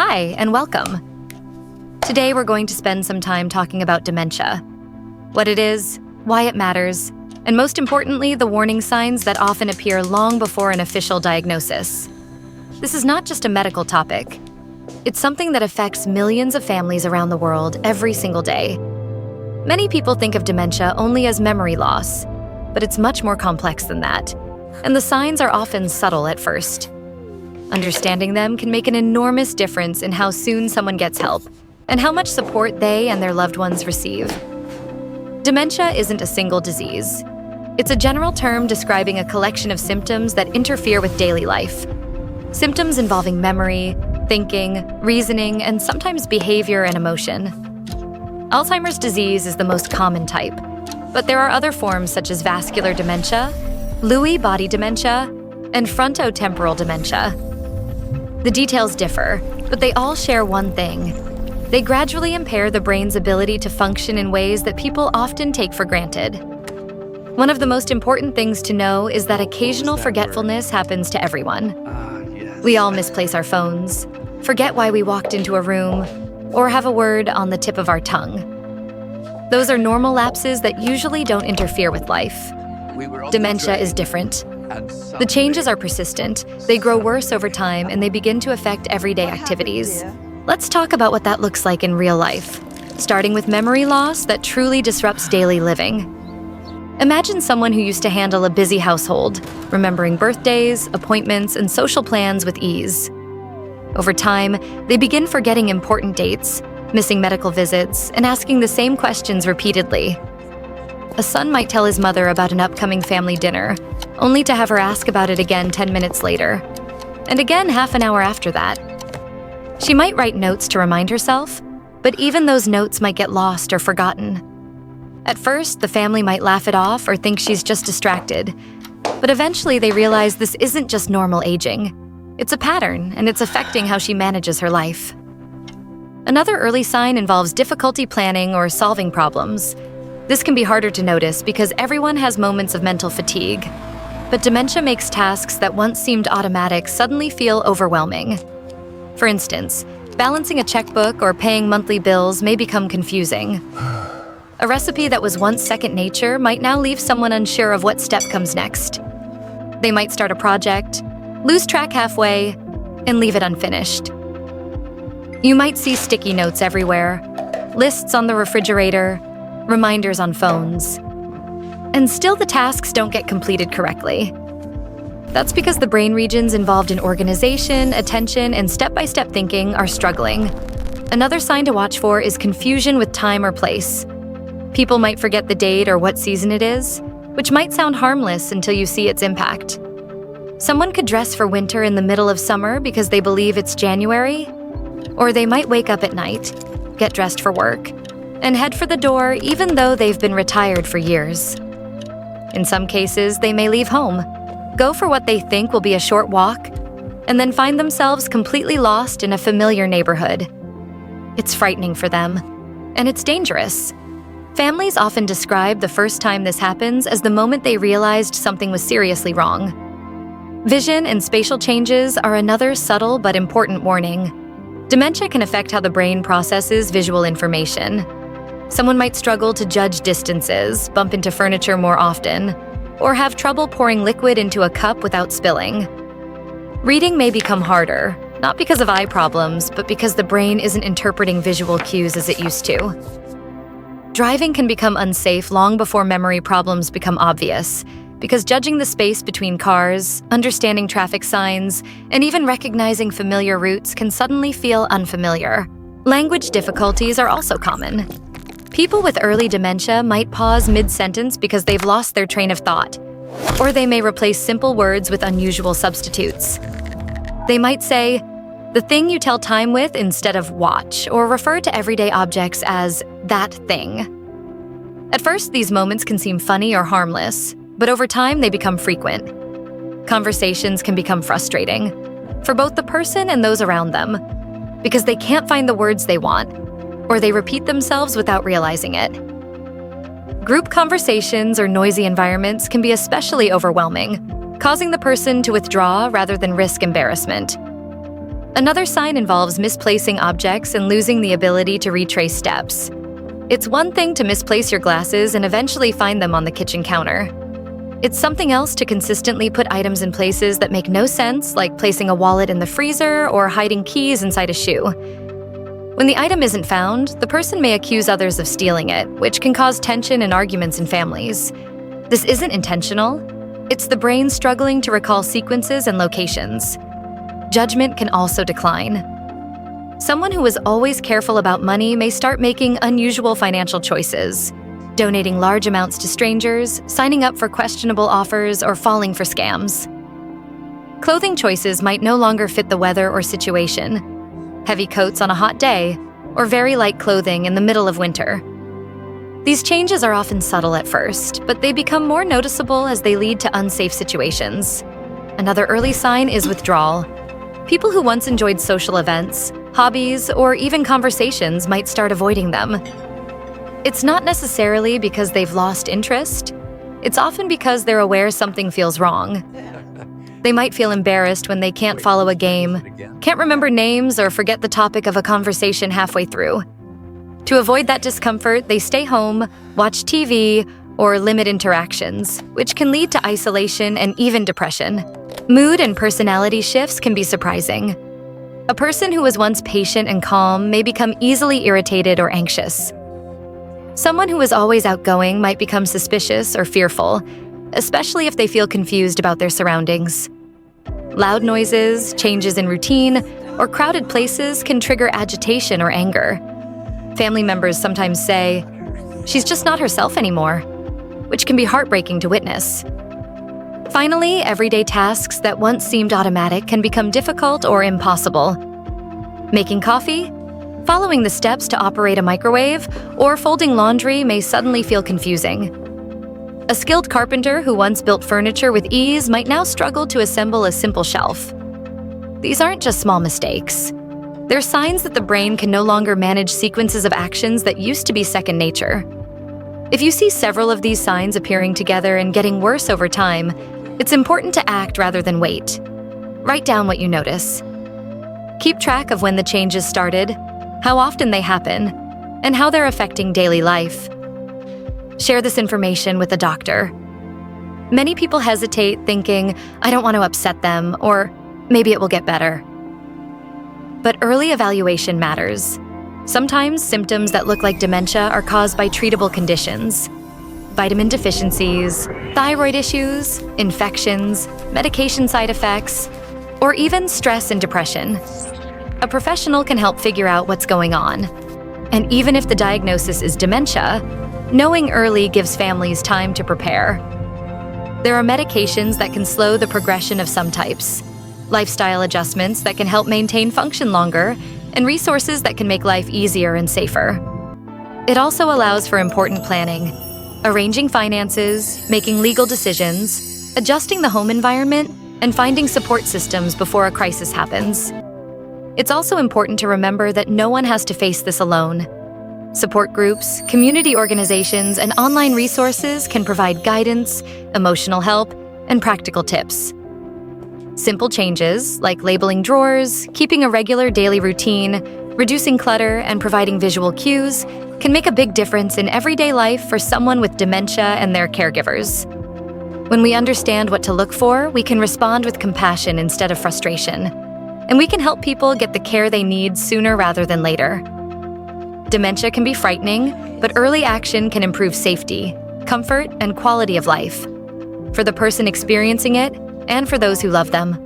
Hi, and welcome. Today we're going to spend some time talking about dementia. What it is, why it matters, and most importantly, the warning signs that often appear long before an official diagnosis. This is not just a medical topic. It's something that affects millions of families around the world every single day. Many people think of dementia only as memory loss, but it's much more complex than that, and the signs are often subtle at first. Understanding them can make an enormous difference in how soon someone gets help and how much support they and their loved ones receive. Dementia isn't a single disease. It's a general term describing a collection of symptoms that interfere with daily life. Symptoms involving memory, thinking, reasoning, and sometimes behavior and emotion. Alzheimer's disease is the most common type, but there are other forms such as vascular dementia, Lewy body dementia, and frontotemporal dementia. The details differ, but they all share one thing. They gradually impair the brain's ability to function in ways that people often take for granted. One of the most important things to know is that occasional forgetfulness happens to everyone. We all misplace our phones, forget why we walked into a room, or have a word on the tip of our tongue. Those are normal lapses that usually don't interfere with life. Dementia is different. The changes are persistent, they grow worse over time, and they begin to affect everyday activities. Let's talk about what that looks like in real life, starting with memory loss that truly disrupts daily living. Imagine someone who used to handle a busy household, remembering birthdays, appointments, and social plans with ease. Over time, they begin forgetting important dates, missing medical visits, and asking the same questions repeatedly. A son might tell his mother about an upcoming family dinner, only to have her ask about it again 10 minutes later, and again half an hour after that. She might write notes to remind herself, but even those notes might get lost or forgotten. At first, the family might laugh it off or think she's just distracted, but eventually they realize this isn't just normal aging. It's a pattern, and it's affecting how she manages her life. Another early sign involves difficulty planning or solving problems. This can be harder to notice because everyone has moments of mental fatigue. But dementia makes tasks that once seemed automatic suddenly feel overwhelming. For instance, balancing a checkbook or paying monthly bills may become confusing. A recipe that was once second nature might now leave someone unsure of what step comes next. They might start a project, lose track halfway, and leave it unfinished. You might see sticky notes everywhere, lists on the refrigerator, reminders on phones. And still the tasks don't get completed correctly. That's because the brain regions involved in organization, attention, and step-by-step thinking are struggling. Another sign to watch for is confusion with time or place. People might forget the date or what season it is, which might sound harmless until you see its impact. Someone could dress for winter in the middle of summer because they believe it's January, or they might wake up at night, get dressed for work, and head for the door even though they've been retired for years. In some cases, they may leave home, go for what they think will be a short walk, and then find themselves completely lost in a familiar neighborhood. It's frightening for them, and it's dangerous. Families often describe the first time this happens as the moment they realized something was seriously wrong. Vision and spatial changes are another subtle but important warning. Dementia can affect how the brain processes visual information. Someone might struggle to judge distances, bump into furniture more often, or have trouble pouring liquid into a cup without spilling. Reading may become harder, not because of eye problems, but because the brain isn't interpreting visual cues as it used to. Driving can become unsafe long before memory problems become obvious, because judging the space between cars, understanding traffic signs, and even recognizing familiar routes can suddenly feel unfamiliar. Language difficulties are also common. People with early dementia might pause mid-sentence because they've lost their train of thought, or they may replace simple words with unusual substitutes. They might say, "the thing you tell time with" instead of "watch," or refer to everyday objects as "that thing." At first, these moments can seem funny or harmless, but over time they become frequent. Conversations can become frustrating, for both the person and those around them, because they can't find the words they want, or they repeat themselves without realizing it. Group conversations or noisy environments can be especially overwhelming, causing the person to withdraw rather than risk embarrassment. Another sign involves misplacing objects and losing the ability to retrace steps. It's one thing to misplace your glasses and eventually find them on the kitchen counter. It's something else to consistently put items in places that make no sense, like placing a wallet in the freezer or hiding keys inside a shoe. When the item isn't found, the person may accuse others of stealing it, which can cause tension and arguments in families. This isn't intentional. It's the brain struggling to recall sequences and locations. Judgment can also decline. Someone who is always careful about money may start making unusual financial choices, donating large amounts to strangers, signing up for questionable offers, or falling for scams. Clothing choices might no longer fit the weather or situation. Heavy coats on a hot day, or very light clothing in the middle of winter. These changes are often subtle at first, but they become more noticeable as they lead to unsafe situations. Another early sign is withdrawal. People who once enjoyed social events, hobbies, or even conversations might start avoiding them. It's not necessarily because they've lost interest. It's often because they're aware something feels wrong. They might feel embarrassed when they can't follow a game, can't remember names, or forget the topic of a conversation halfway through. To avoid that discomfort, they stay home, watch TV, or limit interactions, which can lead to isolation and even depression. Mood and personality shifts can be surprising. A person who was once patient and calm may become easily irritated or anxious. Someone who is always outgoing might become suspicious or fearful, especially if they feel confused about their surroundings. Loud noises, changes in routine, or crowded places can trigger agitation or anger. Family members sometimes say, "She's just not herself anymore," which can be heartbreaking to witness. Finally, everyday tasks that once seemed automatic can become difficult or impossible. Making coffee, following the steps to operate a microwave, or folding laundry may suddenly feel confusing. A skilled carpenter who once built furniture with ease might now struggle to assemble a simple shelf. These aren't just small mistakes. They're signs that the brain can no longer manage sequences of actions that used to be second nature. If you see several of these signs appearing together and getting worse over time, it's important to act rather than wait. Write down what you notice. Keep track of when the changes started, how often they happen, and how they're affecting daily life. Share this information with a doctor. Many people hesitate, thinking, "I don't want to upset them," or "maybe it will get better." But early evaluation matters. Sometimes symptoms that look like dementia are caused by treatable conditions. Vitamin deficiencies, thyroid issues, infections, medication side effects, or even stress and depression. A professional can help figure out what's going on. And even if the diagnosis is dementia, knowing early gives families time to prepare. There are medications that can slow the progression of some types, lifestyle adjustments that can help maintain function longer, and resources that can make life easier and safer. It also allows for important planning, arranging finances, making legal decisions, adjusting the home environment, and finding support systems before a crisis happens. It's also important to remember that no one has to face this alone. Support groups, community organizations, and online resources can provide guidance, emotional help, and practical tips. Simple changes, like labeling drawers, keeping a regular daily routine, reducing clutter, and providing visual cues, can make a big difference in everyday life for someone with dementia and their caregivers. When we understand what to look for, we can respond with compassion instead of frustration, and we can help people get the care they need sooner rather than later. Dementia can be frightening, but early action can improve safety, comfort, and quality of life for the person experiencing it and for those who love them.